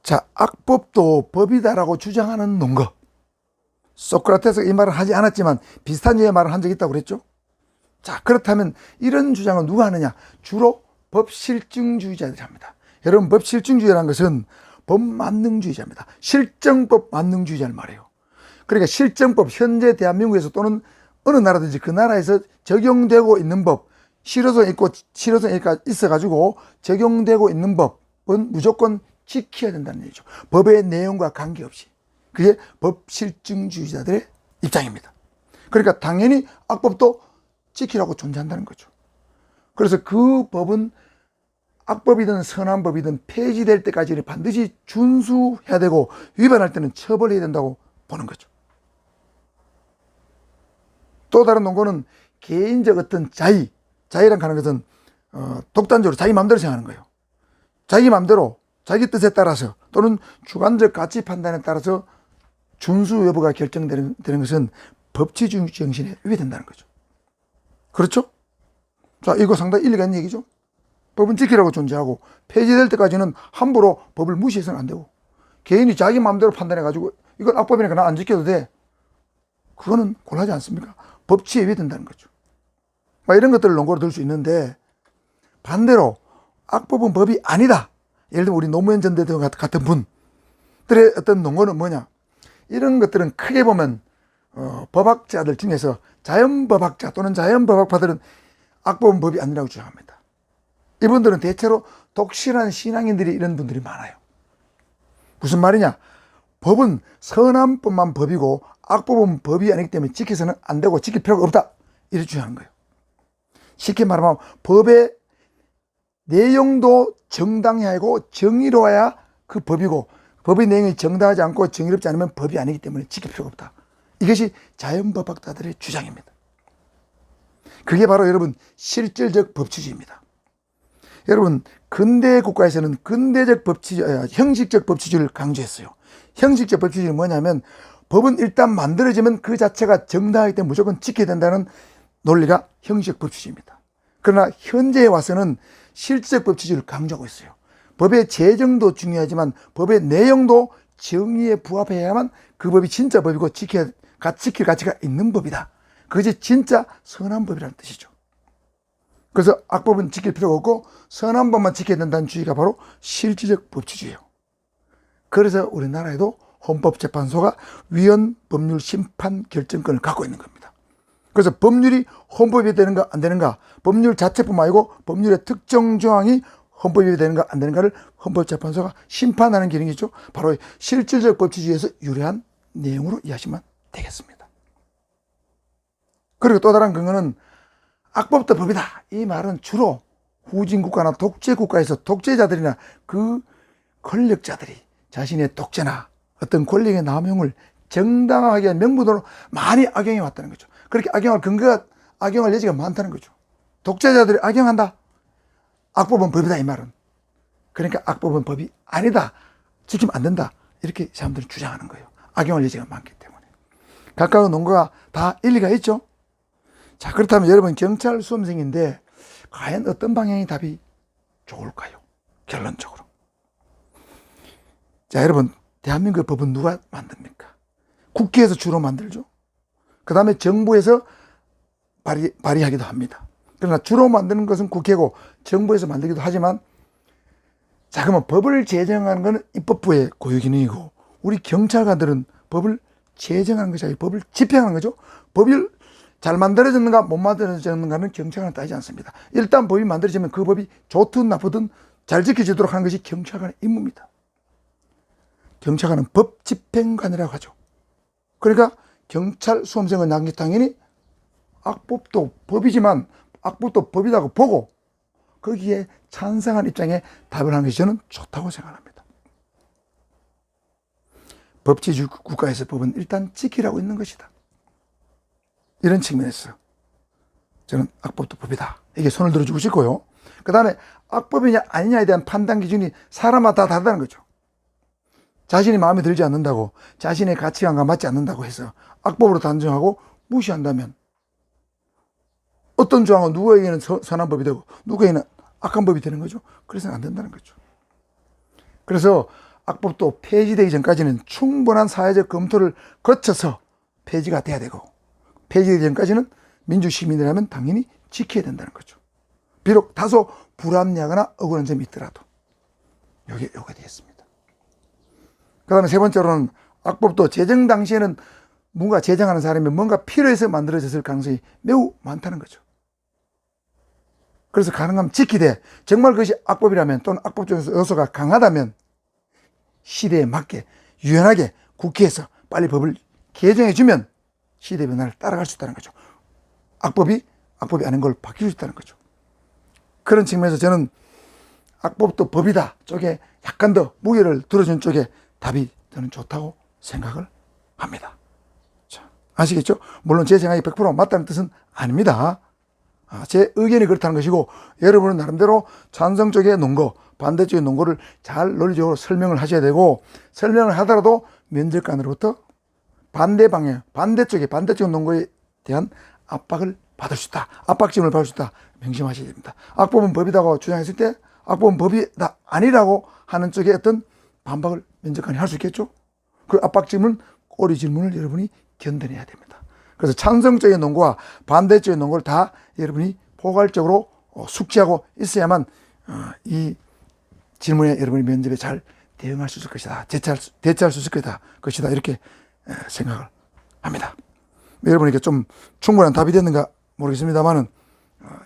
자, 악법도 법이다라고 주장하는 논거. 소크라테스가 이 말을 하지 않았지만 비슷한 류의 말을 한 적이 있다고 그랬죠. 자, 그렇다면 이런 주장은 누가 하느냐? 주로 법실증주의자들이 합니다. 여러분, 법실증주의라는 것은 법만능주의자입니다. 실정법 만능주의자를 말해요. 그러니까 실정법, 현재 대한민국에서 또는 어느 나라든지 그 나라에서 적용되고 있는 법, 실효성 있고 실효성이 있어가지고 적용되고 있는 법은 무조건 지켜야 된다는 얘기죠. 법의 내용과 관계없이. 그게 법실증주의자들의 입장입니다. 그러니까 당연히 악법도 지키라고 존재한다는 거죠. 그래서 그 법은 악법이든 선한 법이든 폐지될 때까지 반드시 준수해야 되고 위반할 때는 처벌해야 된다고 보는 거죠. 또 다른 논거는 개인적 어떤 자의라는 하는 것은 독단적으로 자기 마음대로 생각하는 거예요. 자기 마음대로 자기 뜻에 따라서 또는 주관적 가치 판단에 따라서 준수 여부가 결정되는 것은 법치주의 정신에 위배된다는 거죠. 그렇죠? 자, 이거 상당히 일리가 있는 얘기죠. 법은 지키라고 존재하고 폐지될 때까지는 함부로 법을 무시해서는 안 되고 개인이 자기 마음대로 판단해가지고 이건 악법이니까 나 안 지켜도 돼. 그거는 곤란하지 않습니까? 법치에 위배된다는 거죠. 이런 것들을 논거로 들 수 있는데 반대로 악법은 법이 아니다. 예를 들면 우리 노무현 전 대통령 같은 분들의 어떤 논거는 뭐냐? 이런 것들은 크게 보면 법학자들 중에서 자연법학자 또는 자연법학파들은 악법은 법이 아니라고 주장합니다. 이분들은 대체로 독실한 신앙인들이 이런 분들이 많아요. 무슨 말이냐? 법은 선한 법만 법이고 악법은 법이 아니기 때문에 지켜서는 안 되고 지킬 필요가 없다. 이렇게 주장하는 거예요. 쉽게 말하면 법의 내용도 정당해야 하고 정의로워야 그 법이고 법의 내용이 정당하지 않고 정의롭지 않으면 법이 아니기 때문에 지킬 필요가 없다. 이것이 자연법학자들의 주장입니다. 그게 바로 여러분 실질적 법치주의입니다. 여러분 근대 국가에서는 근대적 형식적 법치주의를 강조했어요. 형식적 법치주의는 뭐냐면 법은 일단 만들어지면 그 자체가 정당하기 때문에 무조건 지켜야 된다는 논리가 형식적 법치주의입니다. 그러나 현재에 와서는 실질적 법치주의를 강조하고 있어요. 법의 제정도 중요하지만 법의 내용도 정의에 부합해야만 그 법이 진짜 법이고 지킬 가치가 있는 법이다. 그것이 진짜 선한 법이라는 뜻이죠. 그래서 악법은 지킬 필요가 없고 선한 법만 지켜야 된다는 주의가 바로 실질적 법치주의예요. 그래서 우리나라에도 헌법재판소가 위헌 법률 심판 결정권을 갖고 있는 겁니다. 그래서 법률이 헌법이 되는가 안 되는가, 법률 자체뿐만 아니고 법률의 특정 조항이 헌법이 되는가 안 되는가를 헌법재판소가 심판하는 기능이죠. 바로 실질적 법치주의에서 유래한 내용으로 이해하시면 되겠습니다. 그리고 또 다른 근거는 악법도 법이다. 이 말은 주로 후진국가나 독재국가에서 독재자들이나 그 권력자들이 자신의 독재나 어떤 권력의 남용을 정당하게 명분으로 많이 악용해 왔다는 거죠. 그렇게 악용할 여지가 많다는 거죠. 독재자들이 악용한다. 악법은 법이다 이 말은. 그러니까 악법은 법이 아니다. 지키면 안 된다. 이렇게 사람들이 주장하는 거예요. 악용할 여지가 많기 때문에. 각각의 논거가 다 일리가 있죠. 자, 그렇다면 여러분 경찰 수험생인데 과연 어떤 방향이 답이 좋을까요? 결론적으로. 자, 여러분 대한민국의 법은 누가 만듭니까? 국회에서 주로 만들죠. 그 다음에 정부에서 발의하기도 합니다. 그러나 주로 만드는 것은 국회고 정부에서 만들기도 하지만 자, 그러면 법을 제정하는 것은 입법부의 고유기능이고 우리 경찰관들은 법을 제정하는 것이 아니고 법을 집행하는 거죠. 법이 잘 만들어졌는가 못 만들어졌는가는 경찰관은 따지지 않습니다. 일단 법이 만들어지면 그 법이 좋든 나쁘든 잘 지켜지도록 하는 것이 경찰관의 임무입니다. 경찰관은 법집행관이라고 하죠. 그러니까 경찰 수험생은 당연히 악법도 법이지만 악법도 법이라고 보고 거기에 찬성한 입장에 답을 하는 것이 저는 좋다고 생각합니다. 법치주의 국가에서 법은 일단 지키라고 있는 것이다. 이런 측면에서 저는 악법도 법이다. 이게 손을 들어주고 싶고요. 그 다음에 악법이냐 아니냐에 대한 판단 기준이 사람마다 다 다르다는 거죠. 자신이 마음에 들지 않는다고 자신의 가치관과 맞지 않는다고 해서 악법으로 단정하고 무시한다면 어떤 조항은 누구에게는 선한 법이 되고 누구에게는 악한 법이 되는 거죠. 그래서는 안 된다는 거죠. 그래서 악법도 폐지되기 전까지는 충분한 사회적 검토를 거쳐서 폐지가 돼야 되고, 폐지되기 전까지는 민주시민이라면 당연히 지켜야 된다는 거죠. 비록 다소 불합리하거나 억울한 점이 있더라도 요게 되겠습니다. 그 다음에 세 번째로는 악법도 제정 당시에는 뭔가 제정하는 사람이 뭔가 필요해서 만들어졌을 가능성이 매우 많다는 거죠. 그래서 가능하면 지키되, 정말 그것이 악법이라면 또는 악법적 요소가 강하다면 시대에 맞게 유연하게 국회에서 빨리 법을 개정해주면 시대 변화를 따라갈 수 있다는 거죠. 악법이 아닌 걸 바뀔 수 있다는 거죠. 그런 측면에서 저는 악법도 법이다 쪽에 약간 더 무게를 들어준 쪽에 답이 저는 좋다고 생각을 합니다. 자, 아시겠죠? 물론 제 생각이 100% 맞다는 뜻은 아닙니다. 제 의견이 그렇다는 것이고, 여러분은 나름대로 찬성 쪽에 논거, 반대 쪽에 논거를 잘 논리적으로 설명을 하셔야 되고, 설명을 하더라도 면접관으로부터 반대쪽 논거에 대한 압박을 받을 수 있다. 압박심을 받을 수 있다. 명심하셔야 됩니다. 악법은 법이다고 주장했을 때 악법은 법이다 아니라고 하는 쪽에 어떤 반박을 면접관이 할 수 있겠죠. 그 압박심은 꼬리 질문을 여러분이 견뎌내야 됩니다. 그래서 찬성적인 논거와 반대적인 논거를 다 여러분이 포괄적으로 숙지하고 있어야만 이 질문에 여러분이 면접에 잘 대응할 수 있을 것이다. 대처할 수 있을 것이다. 이렇게 생각을 합니다. 여러분에게 좀 충분한 답이 됐는가 모르겠습니다만은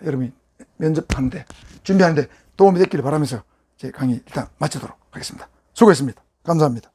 여러분이 면접하는데, 준비하는데 도움이 됐기를 바라면서 제 강의 일단 마치도록 하겠습니다. 수고했습니다. 감사합니다.